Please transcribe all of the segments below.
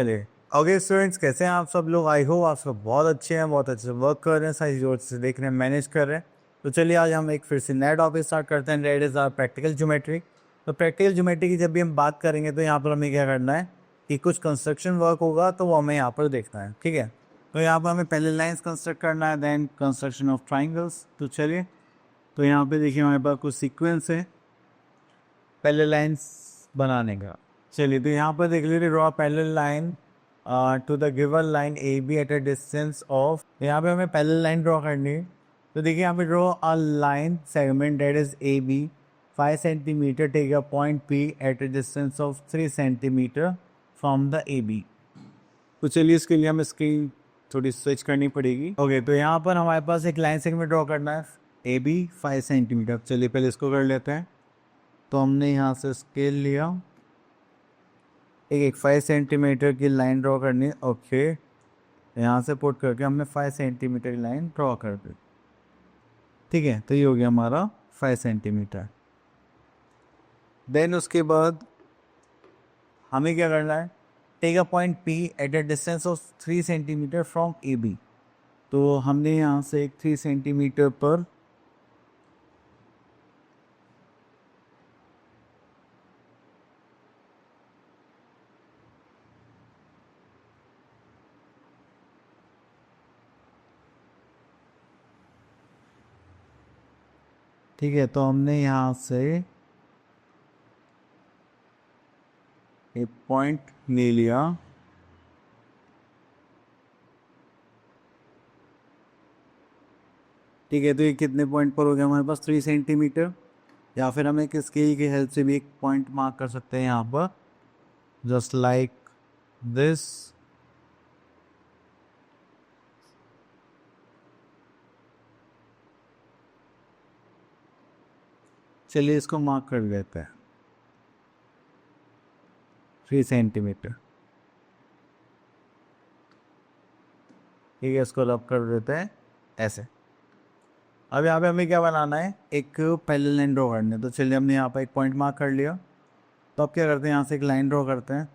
चलिए। Okay students, कैसे हैं आप सब लोग? आई होप आप सब बहुत अच्छे हैं, बहुत अच्छे से वर्क कर रहे हैं, सारी जोर से देख रहे हैं, मैनेज कर रहे हैं। तो चलिए आज हम एक फिर से नया टॉपिक स्टार्ट करते हैं। That is our practical geometry. तो प्रैक्टिकल ज्योमेट्री की जब भी हम बात करेंगे तो यहाँ पर हमें क्या करना है कि कुछ कंस्ट्रक्शन वर्क होगा तो वो हमें यहाँ पर देखना है, ठीक है। तो यहाँ पर हमें पहले लाइन्स कंस्ट्रक्ट करना है, देन कंस्ट्रक्शन ऑफ ट्राइंगल्स। तो चलिए, तो यहाँ पे देखिए हमारे पास कुछ सीक्वेंस है पहले लाइन्स बनाने का। चलिए, तो यहाँ पर देख लीजिए, draw parallel line to the given line A B at a distance of. यहाँ पे हमें पैरेलल लाइन ड्रॉ करनी है। तो देखिए यहाँ पे draw a line segment that is A B 5 centimetre, take a point P at a distance of 3 centimetre from the A B. तो चलिए, इसके लिए हमें स्क्रीन थोड़ी स्विच करनी पड़ेगी। ओके, तो यहाँ पर हमारे पास एक लाइन सेगमेंट ड्रॉ करना है ए बी 5 सेंटीमीटर। चलिए पहले इसको कर लेते हैं। तो हमने यहाँ से स्केल लिया, एक 5 सेंटीमीटर की लाइन ड्रॉ करनी है। ओके, यहाँ से पुट करके हमने 5 सेंटीमीटर की लाइन ड्रॉ कर दी, ठीक है। तो ये हो गया हमारा 5 सेंटीमीटर। देन उसके बाद हमें क्या करना है, take a point P at a distance of 3 centimetre from A B. तो हमने यहाँ से एक 3 सेंटीमीटर पर ठीक है, तो हमने यहाँ से एक पॉइंट ले लिया। ठीक है, तो ये कितने पॉइंट पर हो गया हमारे पास? 3 सेंटीमीटर। या फिर हम एक स्केल की हेल्प से भी एक पॉइंट मार्क कर सकते हैं यहाँ पर, जस्ट लाइक दिस। चलिए इसको मार्क कर देते हैं 3 सेंटीमीटर। ठीक है, इसको रब कर देते हैं ऐसे। अब यहाँ पे हमें क्या बनाना है, एक पैरेलल लाइन ड्रॉ करनी है। तो चलिए, हमने यहाँ पर एक पॉइंट मार्क कर लिया। तो अब क्या करते हैं, यहाँ से एक लाइन ड्रॉ करते हैं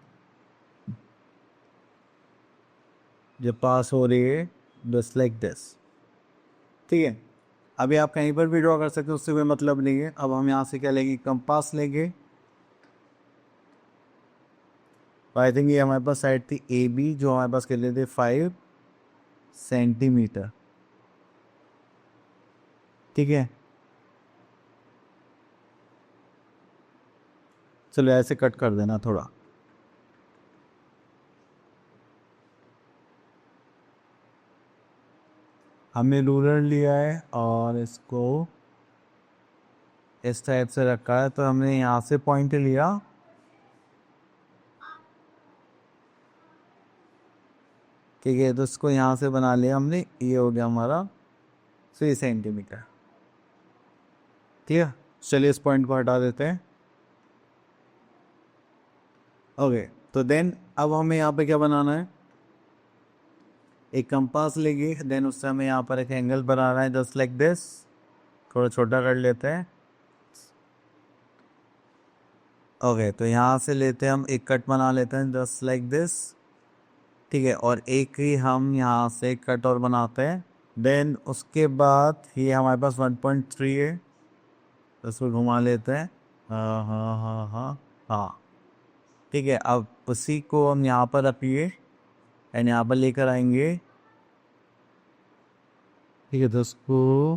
जो पास हो रही है जस्ट लाइक दिस, ठीक है। अभी आप कहीं पर भी ड्रॉ कर सकते हो, उससे कोई मतलब नहीं है। अब हम यहाँ से क्या लेंगे, कंपास लेंगे। तो आई थिंक ये हमारे पास साइड थी ए बी, जो हमारे पास कर लेते 5 सेंटीमीटर, ठीक है। चलो ऐसे कट कर देना थोड़ा। हमने रूलर लिया है और इसको इस टाइप से रखा है। तो हमने यहाँ से पॉइंट लिया, ठीक है। तो इसको यहाँ से बना लिया हमने, ये हो गया हमारा 3 सेंटीमीटर, ठीक है। चलिए इस पॉइंट को हटा देते हैं। ओके, तो देन अब हमें यहाँ पे क्या बनाना है, एक कंपास लेंगे। देन उससे हमें यहाँ पर एक एंगल बनाना है जस्ट लाइक दिस। थोड़ा छोटा कर लेते हैं। ओके, तो यहाँ से लेते हैं हम एक कट बना लेते हैं जस्ट लाइक दिस, ठीक है। और एक ही हम यहाँ से कट और बनाते हैं। देन उसके बाद ये हमारे पास 1.3 है, तो इसको घुमा लेते हैं। हाँ हाँ हाँ हाँ हाँ, ठीक है। अब उसी को हम यहाँ पर रखिए एंड यहाँ पर लेकर आएंगे, ठीक है। तो उसको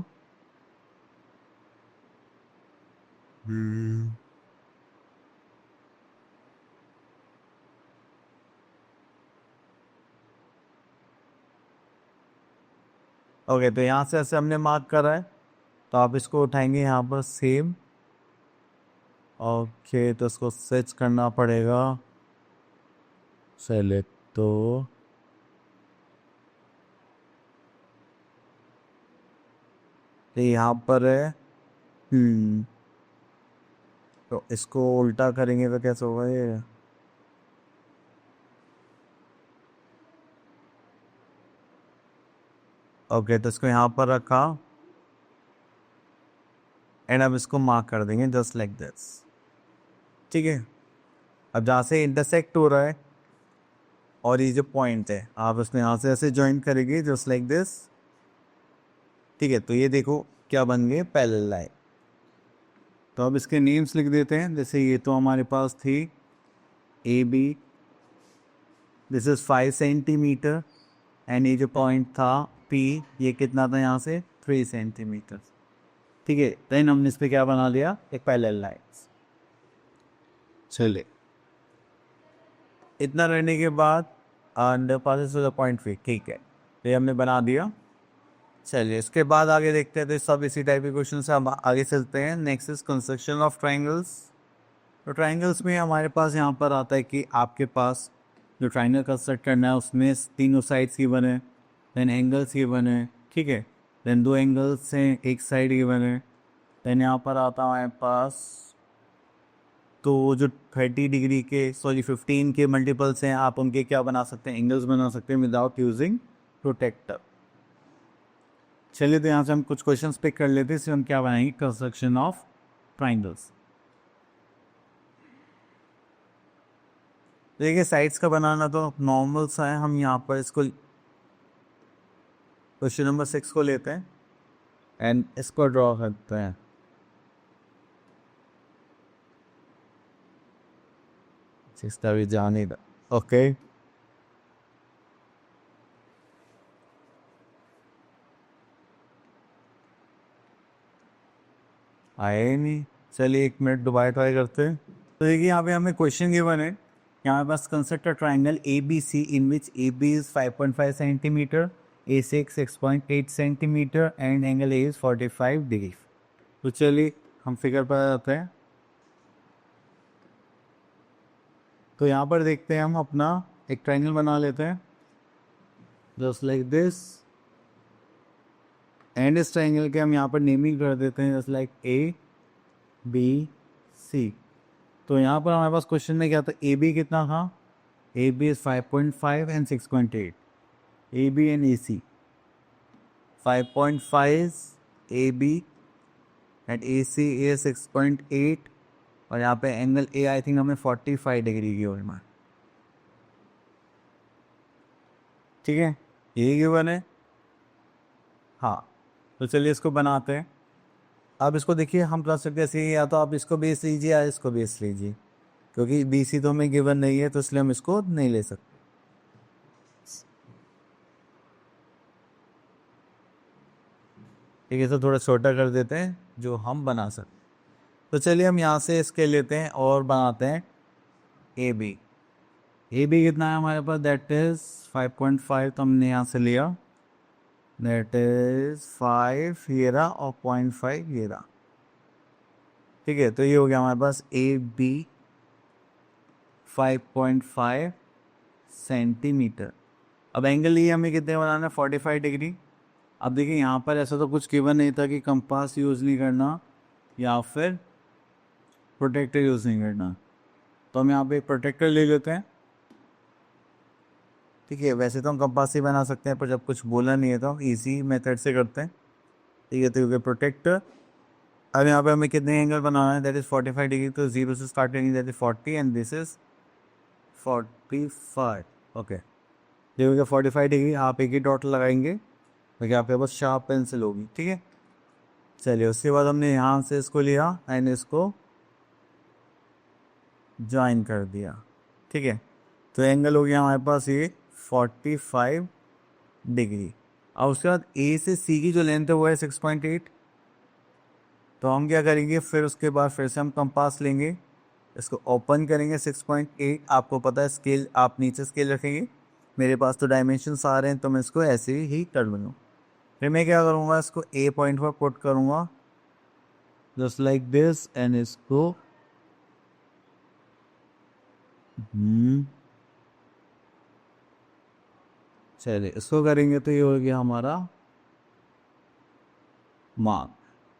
ओके, तो यहाँ से ऐसे हमने मार्क करा है। तो आप इसको उठाएंगे यहाँ पर सेम। ओके, तो इसको स्विच करना पड़ेगा। चले, तो यहाँ पर है। तो इसको उल्टा करेंगे तो कैसे होगा ये? ओके, तो इसको यहाँ पर रखा एंड अब इसको मार्क कर देंगे जस्ट लाइक दिस, ठीक है। अब जहाँ से इंटरसेक्ट हो रहा है और ये जो पॉइंट है आप उसमें यहाँ से ऐसे ज्वाइन करेंगे जस्ट लाइक दिस। ठीक है, तो ये देखो क्या बन गए, पैरेलल लाइन। तो अब इसके नेम्स लिख देते हैं। जैसे ये तो हमारे पास थी A B, this is 5 centimetre, and ये जो पॉइंट था पी, ये कितना था यहाँ से 3 सेंटीमीटर। ठीक है, देन हमने इस पर क्या बना लिया, एक पैरेलल लाइन। चलिए, इतना रहने के बाद under passes to the point P, ठीक है, तो ये हमने बना दिया। चलिए, इसके बाद आगे देखते हैं। तो सब इसी टाइप के क्वेश्चन से हम आगे चलते हैं। Next is construction of triangles. तो ट्राइंगल्स में हमारे पास यहाँ पर आता है कि आपके पास जो ट्राइंगल कंस्ट्रक्ट करना है उसमें तीनों साइड्स गिवन है, देन एंगल्स गिवन है, ठीक है, देन 2 एंगल्स से एक साइड गिवन है, देन यहाँ पर आता है हमारे पास तो जो 30 डिग्री के, सॉरी 15 के मल्टीपल्स हैं, आप उनके क्या बना सकते हैं, एंगल्स बना सकते हैं विदाउट यूजिंग प्रोटेक्टर। चलिए, तो यहाँ से हम कुछ क्वेश्चंस पिक कर लेते हैं। इससे हम क्या बनाएंगे, कंस्ट्रक्शन ऑफ ट्राइंगल्स। देखिए, साइड्स का बनाना तो नॉर्मल सा है। हम यहाँ पर इसको क्वेश्चन नंबर 6 को लेते हैं एंड इसको ड्रॉ करते हैं। सिक्सटा भी जाने दा, ओके। आए नहीं, चलिए 1 मिनट दोबारा ट्राई करते हैं। तो देखिए, यहाँ पे हमें क्वेश्चन गिवन है, यहाँ पास construct a triangle A B C in which A B is 5.5 centimetre, A 6.8 centimetre and angle A is 45 degree. तो चलिए हम फिगर पर आते हैं। तो यहाँ पर देखते हैं, हम अपना एक ट्राइंगल बना लेते हैं जस्ट लाइक दिस, एंड इस ट्राइंगल के हम यहाँ पर नेमिंग कर देते हैं just like A B C. तो यहाँ पर हमारे पास क्वेश्चन में क्या था, ए बी कितना था, A B is 5.5 and 6.8, A B and A C 5.5 A B and A C is 6.8, और यहाँ पे एंगल ए आई थिंक हमें 45 डिग्री की ओर में, ठीक है, ये गिवन है। हाँ, तो चलिए इसको बनाते हैं। अब इसको देखिए, हम कर सकते हैं ऐसे, या तो आप इसको बेस लीजिए या इसको बेस लीजिए, क्योंकि बी सी तो हमें गिवन नहीं है, तो इसलिए हम इसको नहीं ले सकते। ठीक है, तो थोड़ा छोटा कर देते हैं जो हम बना सकते। तो चलिए हम यहाँ से इसके लेते हैं और बनाते हैं ए बी। ए बी कितना है हमारे पास, दैट इज 5.5, तो हमने यहाँ से लिया, दैट इज 5 ये रहा और 0.5 ये रहा। ठीक है, तो ये हो गया हमारे पास ए बी 5.5 सेंटीमीटर। अब एंगल ये हमें कितने बनाना है, 45 डिग्री। अब देखिए, यहाँ पर ऐसा तो कुछ गिवन नहीं था कि कंपास यूज़ नहीं करना या फिर प्रोटेक्टर यूज़ नहीं करना, तो हम यहाँ पे प्रोटेक्टर ले लेते हैं। ठीक है, वैसे तो हम कंपास ही बना सकते हैं, पर जब कुछ बोला नहीं है तो हम ईजी मेथड से करते हैं। ठीक है, तो प्रोटेक्टर। अब यहाँ पे हमें कितने एंगल बनाना है, दैट इज़ 45 डिग्री, तो 0 से स्टार्ट करेंगे, that is 40 and this is 45। Okay, देखिए 45 डिग्री, आप एक ही डॉट लगाएंगे क्योंकि आपके पास शार्प पेंसिल होगी। ठीक है, चलिए उसके बाद हमने यहाँ से इसको लिया एंड इसको ज्वाइन कर दिया। ठीक है, तो एंगल हो गया हमारे पास ये 45 डिग्री। अब उसके बाद ए से सी की जो लेंथ है वो है 6.8। तो हम क्या करेंगे, फिर उसके बाद फिर से हम कंपास लेंगे, इसको ओपन करेंगे 6.8। आपको पता है स्केल, आप नीचे स्केल रखेंगे, मेरे पास तो डायमेंशंस आ रहे हैं तो मैं इसको ऐसे ही कर लूँगा। फिर मैं क्या करूँगा, इसको ए पॉइंट पर पुट करूँगा जस्ट लाइक दिस, एंड इसको चलिए इसको करेंगे तो ये हो गया हमारा मार्क।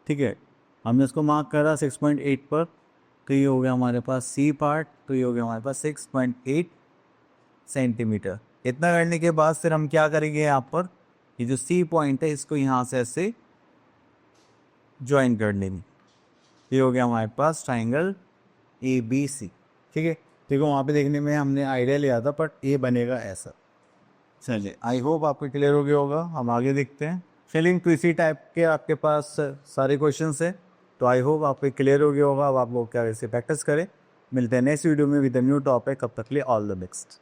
ठीक है, हमने इसको मार्क करा 6.8 पर, तो ये हो गया हमारे पास सी पार्ट, तो ये हो गया हमारे पास 6.8 सेंटीमीटर। इतना करने के बाद फिर हम क्या करेंगे, यहाँ पर ये जो सी पॉइंट है इसको यहाँ से ऐसे ज्वाइन कर लेंगे। ये हो गया हमारे पास ट्राइंगल ए बी सी। ठीक है, देखो वहाँ पे देखने में हमने आइडिया लिया था, बट ये बनेगा ऐसा। चलिए, आई होप आपको क्लियर हो गया होगा। हम आगे देखते हैं। फिलिंग तो इसी टाइप के आपके पास सारे क्वेश्चन है, तो आई होप आपको क्लियर हो गया होगा। अब आप लोग क्या वैसे प्रैक्टिस करें। मिलते हैं नेक्स्ट वीडियो में विद न्यू टॉपिक। कब तक लिए ऑल द बेस्ट।